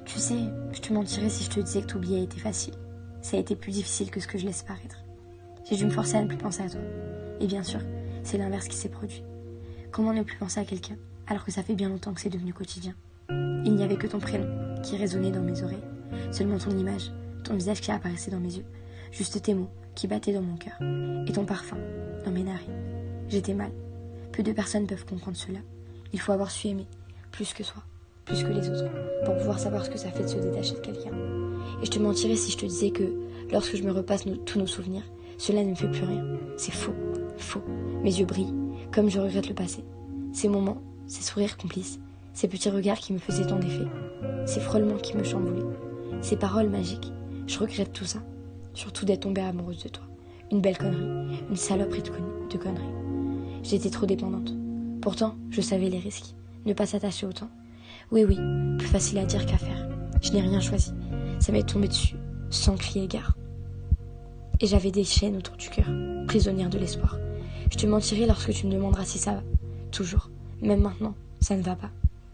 Tu sais, je te mentirais si je te disais que t'oublier a été facile. Ça a été plus difficile que ce que je laisse paraître. J'ai dû me forcer à ne plus penser à toi. Et bien sûr, c'est l'inverse qui s'est produit. Comment ne plus penser à quelqu'un alors que ça fait bien longtemps que c'est devenu quotidien? Il n'y avait que ton prénom qui résonnait dans mes oreilles, seulement ton image, ton visage qui apparaissait dans mes yeux, juste tes mots qui battaient dans mon cœur, et ton parfum dans mes narines. J'étais mal. Peu de personnes peuvent comprendre cela. Il faut avoir su aimer, plus que soi, plus que les autres, pour pouvoir savoir ce que ça fait de se détacher de quelqu'un. Et je te mentirais si je te disais que, lorsque je me repasse tous nos souvenirs, cela ne me fait plus rien. C'est faux, faux. Mes yeux brillent, comme je regrette le passé. Ces moments, ces sourires complices, ces petits regards qui me faisaient tant d'effet, ces frôlements qui me chamboulaient, ces paroles magiques, je regrette tout ça. Surtout d'être tombée amoureuse de toi. Une belle connerie, une saloperie de conneries. J'étais trop dépendante. Pourtant, je savais les risques. Ne pas s'attacher autant. Oui, plus facile à dire qu'à faire. Je n'ai rien choisi. Ça m'est tombé dessus, sans crier gare. Et j'avais des chaînes autour du cœur, prisonnière de l'espoir. Je te mentirai lorsque tu me demanderas si ça va. Toujours. Même maintenant, ça ne va pas.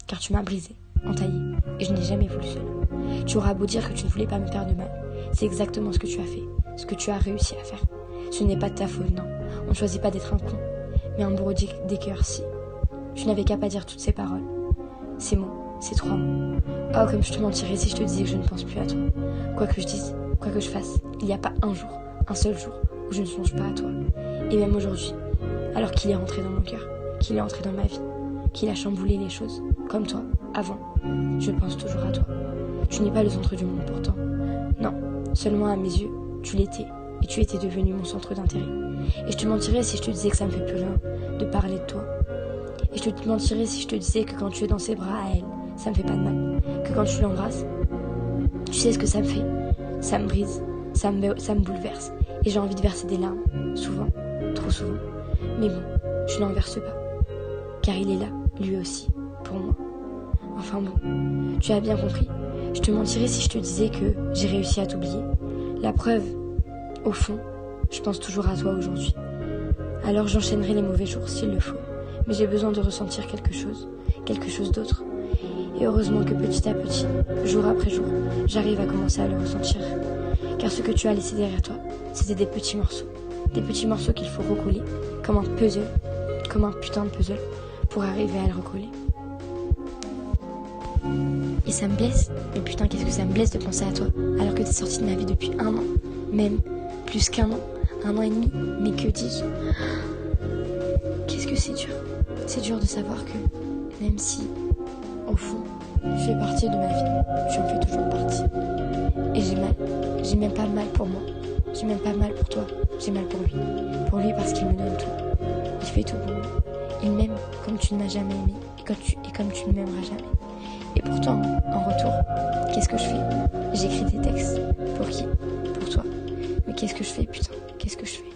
Car tu m'as brisée, entaillée, et je n'ai jamais voulu cela. Tu auras beau dire que tu ne voulais pas me faire de mal. C'est exactement ce que tu as fait, ce que tu as réussi à faire. Ce n'est pas de ta faute, non. On ne choisit pas d'être un con, mais un bourreau des cœurs, si. Je n'avais qu'à pas dire toutes ces paroles. Ces mots, ces 3 mots. Oh, comme je te mentirais si je te disais que je ne pense plus à toi. Quoi que je dise, quoi que je fasse, il n'y a pas un jour, un seul jour, où je ne songe pas à toi. Et même aujourd'hui, alors qu'il est rentré dans mon cœur, qu'il est entré dans ma vie, qu'il a chamboulé les choses, comme toi, avant, je pense toujours à toi. Tu n'es pas le centre du monde pourtant. Non, seulement à mes yeux, tu l'étais, et tu étais devenu mon centre d'intérêt. Et je te mentirais si je te disais que ça me fait plus rien de parler de toi. Et je te mentirais si je te disais que quand tu es dans ses bras à elle, ça me fait pas de mal. Que quand tu l'embrasses, tu sais ce que ça me fait. Ça me brise, ça me bouleverse. Et j'ai envie de verser des larmes, souvent, trop souvent. Mais bon, je n'en verse pas. Car il est là, lui aussi, pour moi. Enfin bon, tu as bien compris. Je te mentirais si je te disais que j'ai réussi à t'oublier. La preuve, au fond, je pense toujours à toi aujourd'hui. Alors j'enchaînerai les mauvais jours s'il le faut. Mais j'ai besoin de ressentir quelque chose d'autre. Et heureusement que petit à petit, jour après jour, j'arrive à commencer à le ressentir. Car ce que tu as laissé derrière toi, c'était des petits morceaux qu'il faut recoller, comme un puzzle, comme un putain de puzzle, pour arriver à le recoller. Et ça me blesse, mais putain qu'est-ce que ça me blesse de penser à toi, alors que t'es sortie de ma vie depuis 1 an, même plus qu'1 an, 1 an et demi, mais que dis-je? Qu'est-ce que c'est dur. C'est dur de savoir que, même si, au fond, tu fais partie de ma vie, tu en fais toujours partie. Et j'ai mal. J'ai même pas mal pour moi. J'ai même pas mal pour toi. J'ai mal pour lui. Pour lui parce qu'il me donne tout. Il fait tout pour moi. Il m'aime comme tu ne m'as jamais aimé et comme tu ne m'aimeras jamais. Et pourtant, en retour, qu'est-ce que je fais? J'écris des textes. Pour qui? Pour toi. Mais qu'est-ce que je fais, putain? Qu'est-ce que je fais?